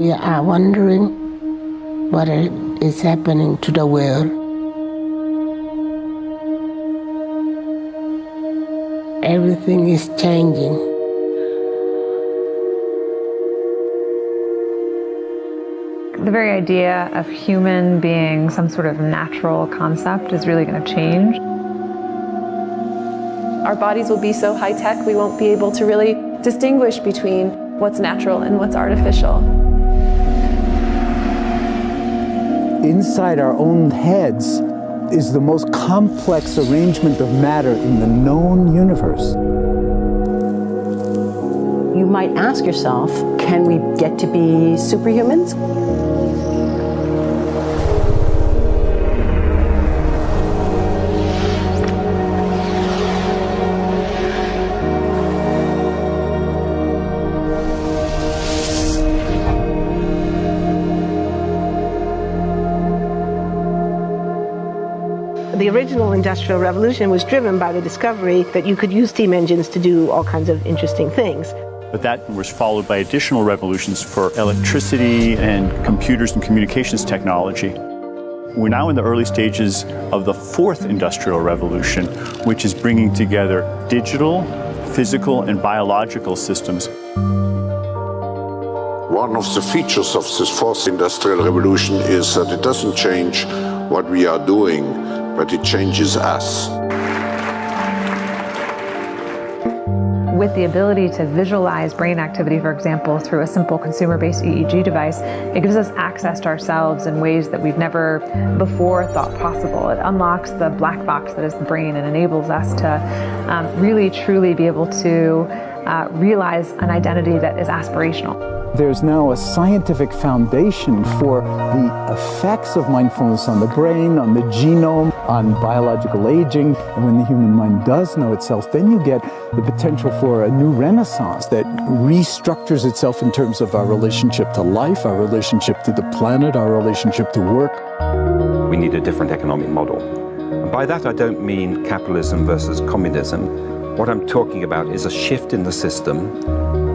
We are wondering what is happening to the world. Everything is changing. The very idea of human being some sort of natural concept is really going to change. Our bodies will be so high-tech, we won't be able to really distinguish between what's natural and what's artificial. Inside our own heads is the most complex arrangement of matter in the known universe. You might ask yourself, can we get to be superhumans? The original Industrial Revolution was driven by the discovery that you could use steam engines to do all kinds of interesting things. But that was followed by additional revolutions for electricity and computers and communications technology. We're now in the early stages of the fourth Industrial Revolution, which is bringing together digital, physical, and biological systems. One of the features of this fourth Industrial Revolution is that it doesn't change what we are doing, but it changes us. With the ability to visualize brain activity, for example, through a simple consumer-based EEG device, it gives us access to ourselves in ways that we've never before thought possible. It unlocks the black box that is the brain and enables us to really, truly be able to realize an identity that is aspirational. There's now a scientific foundation for the effects of mindfulness on the brain, on the genome, on biological aging. And when the human mind does know itself, then you get the potential for a new renaissance that restructures itself in terms of our relationship to life, our relationship to the planet, our relationship to work. We need a different economic model. And by that I don't mean capitalism versus communism. What I'm talking about is a shift in the system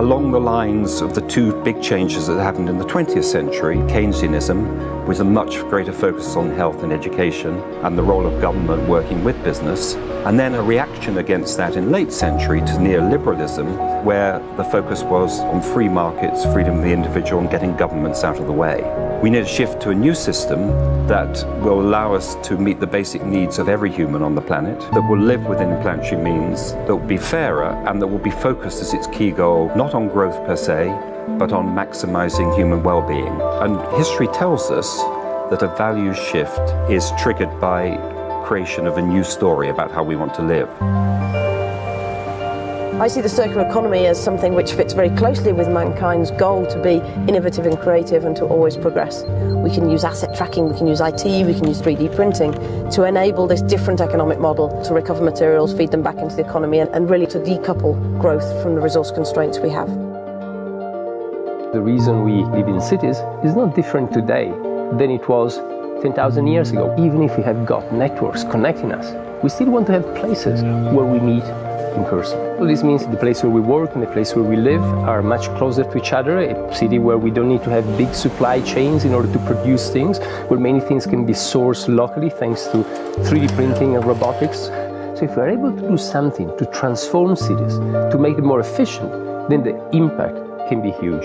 along the lines of the two big changes that happened in the 20th century, Keynesianism, with a much greater focus on health and education and the role of government working with business, and then a reaction against that in late century to neoliberalism, where the focus was on free markets, freedom of the individual, and getting governments out of the way. We need a shift to a new system that will allow us to meet the basic needs of every human on the planet, that will live within planetary means, that will be fairer, and that will be focused as its key goal, not on growth per se, but on maximizing human well-being. And history tells us that a values shift is triggered by creation of a new story about how we want to live. I see the circular economy as something which fits very closely with mankind's goal to be innovative and creative and to always progress. We can use asset tracking, we can use IT, we can use 3D printing to enable this different economic model to recover materials, feed them back into the economy, and really to decouple growth from the resource constraints we have. The reason we live in cities is not different today than it was 10,000 years ago. Even if we have got networks connecting us, we still want to have places where we meet in person. So this means the place where we work and the place where we live are much closer to each other, a city where we don't need to have big supply chains in order to produce things, where many things can be sourced locally thanks to 3D printing and robotics. So if we're able to do something to transform cities, to make them more efficient, then the impact can be huge.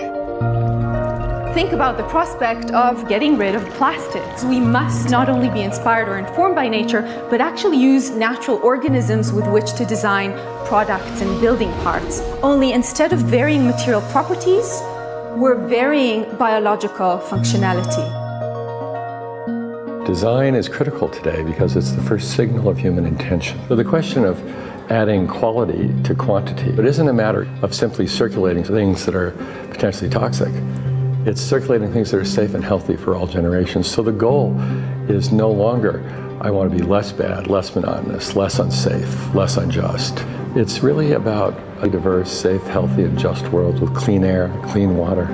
Think about the prospect of getting rid of plastics. We must not only be inspired or informed by nature, but actually use natural organisms with which to design products and building parts. Only instead of varying material properties, we're varying biological functionality. Design is critical today because it's the first signal of human intention. So the question of adding quality to quantity, it isn't a matter of simply circulating things that are potentially toxic. It's circulating things that are safe and healthy for all generations. So the goal is no longer, I want to be less bad, less monotonous, less unsafe, less unjust. It's really about a diverse, safe, healthy, and just world with clean air, clean water,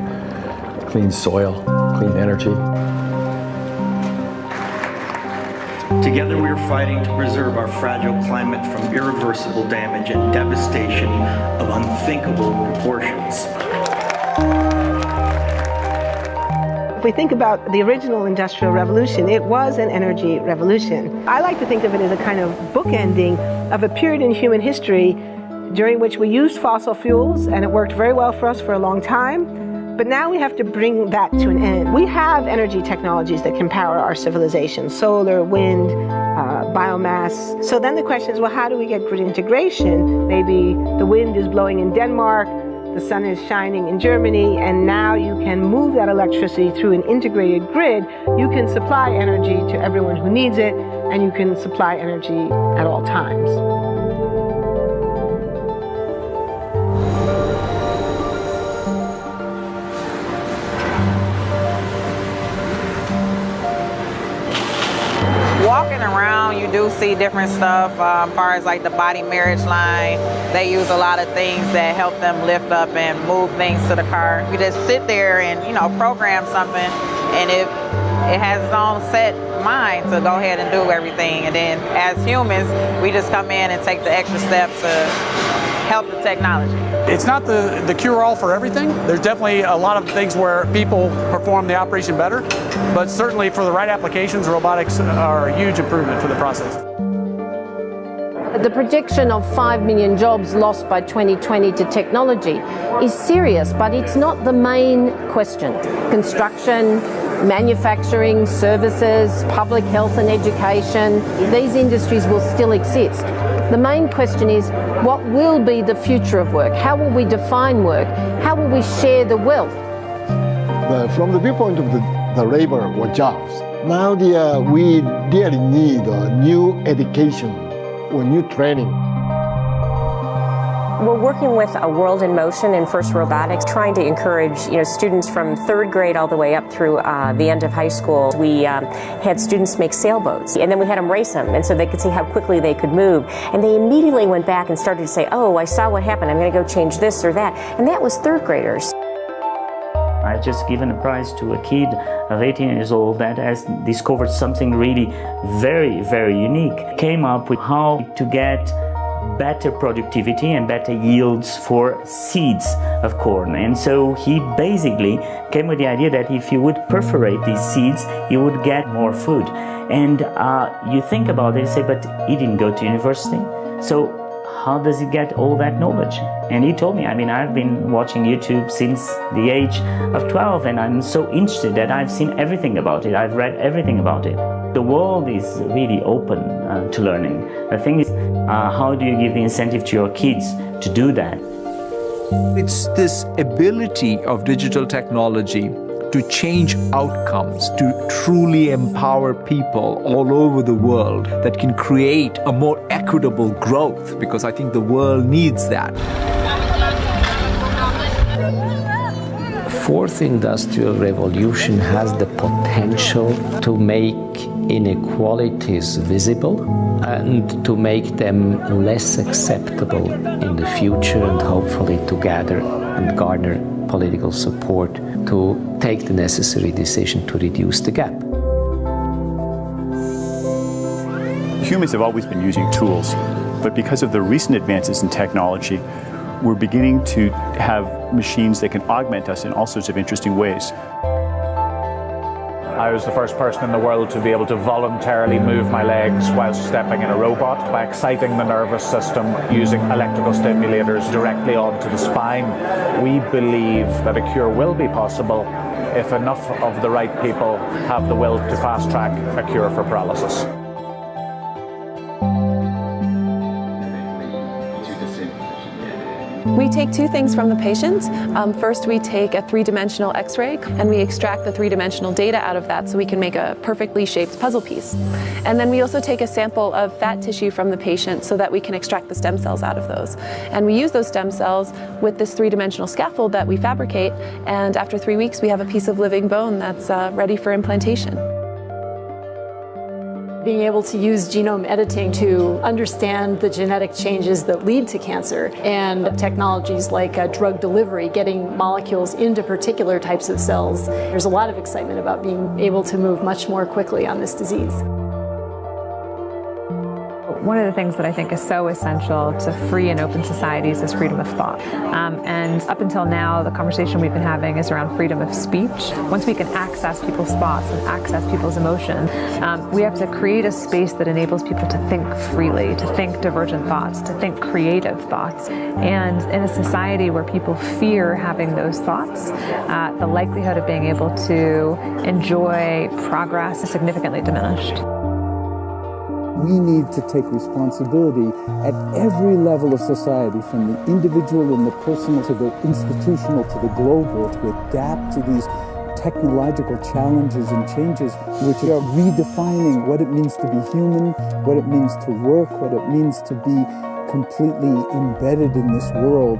clean soil, clean energy. Together we are fighting to preserve our fragile climate from irreversible damage and devastation of unthinkable proportions. If we think about the original Industrial Revolution, it was an energy revolution. I like to think of it as a kind of bookending of a period in human history during which we used fossil fuels, and it worked very well for us for a long time. But now we have to bring that to an end. We have energy technologies that can power our civilization: solar, wind, biomass. So then the question is, well, how do we get grid integration? Maybe the wind is blowing in Denmark, the sun is shining in Germany, and now you can move that electricity through an integrated grid. You can supply energy to everyone who needs it, and you can supply energy at all times. Walking around, you do see different stuff as far as like the body marriage line. They use a lot of things that help them lift up and move things to the car. You just sit there and, you know, program something, and it has its own set mind to go ahead and do everything. And then as humans, we just come in and take the extra step to help the technology. It's not the cure-all for everything. There's definitely a lot of things where people perform the operation better, but certainly for the right applications, robotics are a huge improvement for the process. The projection of 5 million jobs lost by 2020 to technology is serious, but it's not the main question. Construction, manufacturing, services, public health and education, these industries will still exist. The main question is, what will be the future of work? How will we define work? How will we share the wealth? From the viewpoint of the labor or jobs, now we really need new education or new training. We're working with a World in Motion and First Robotics, trying to encourage students from 3rd grade all the way up through the end of high school. We had students make sailboats, and then we had them race them, and so they could see how quickly they could move. And they immediately went back and started to say, oh, I saw what happened, I'm going to go change this or that. And that was 3rd graders. I've just given a prize to a kid of 18 years old that has discovered something really very, very unique. Came up with how to get better productivity and better yields for seeds of corn. And so he basically came with the idea that if you would perforate these seeds, you would get more food. And you think about it and say, but he didn't go to university. So how does he get all that knowledge? And he told me, I mean, I've been watching YouTube since the age of 12, and I'm so interested that I've seen everything about it. I've read everything about it. The world is really open to learning. The thing is, how do you give the incentive to your kids to do that? It's this ability of digital technology to change outcomes, to truly empower people all over the world that can create a more equitable growth, because I think the world needs that. Fourth industrial revolution has the potential to make inequalities visible and to make them less acceptable in the future, and hopefully to gather and garner political support to take the necessary decision to reduce the gap. Humans have always been using tools, but because of the recent advances in technology, we're beginning to have machines that can augment us in all sorts of interesting ways. I was the first person in the world to be able to voluntarily move my legs whilst stepping in a robot by exciting the nervous system using electrical stimulators directly onto the spine. We believe that a cure will be possible if enough of the right people have the will to fast-track a cure for paralysis. We take two things from the patient. First, we take a 3-dimensional X-ray and we extract the 3-dimensional data out of that so we can make a perfectly shaped puzzle piece. And then we also take a sample of fat tissue from the patient so that we can extract the stem cells out of those. And we use those stem cells with this 3-dimensional scaffold that we fabricate, and after 3 weeks we have a piece of living bone that's ready for implantation. Being able to use genome editing to understand the genetic changes that lead to cancer, and technologies like drug delivery, getting molecules into particular types of cells. There's a lot of excitement about being able to move much more quickly on this disease. One of the things that I think is so essential to free and open societies is freedom of thought. And up until now, the conversation we've been having is around freedom of speech. Once we can access people's thoughts and access people's emotion, we have to create a space that enables people to think freely, to think divergent thoughts, to think creative thoughts. And in a society where people fear having those thoughts, the likelihood of being able to enjoy progress is significantly diminished. We need to take responsibility at every level of society, from the individual and the personal to the institutional to the global, to adapt to these technological challenges and changes, which are redefining what it means to be human, what it means to work, what it means to be completely embedded in this world.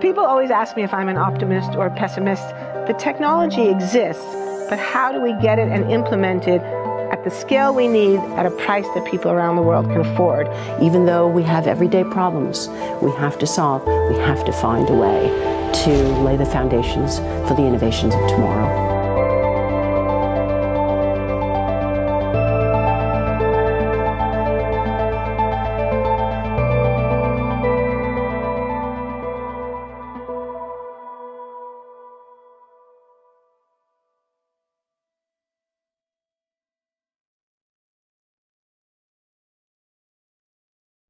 People always ask me if I'm an optimist or a pessimist. The technology exists, but how do we get it and implement it at the scale we need at a price that people around the world can afford? Even though we have everyday problems we have to solve, we have to find a way to lay the foundations for the innovations of tomorrow.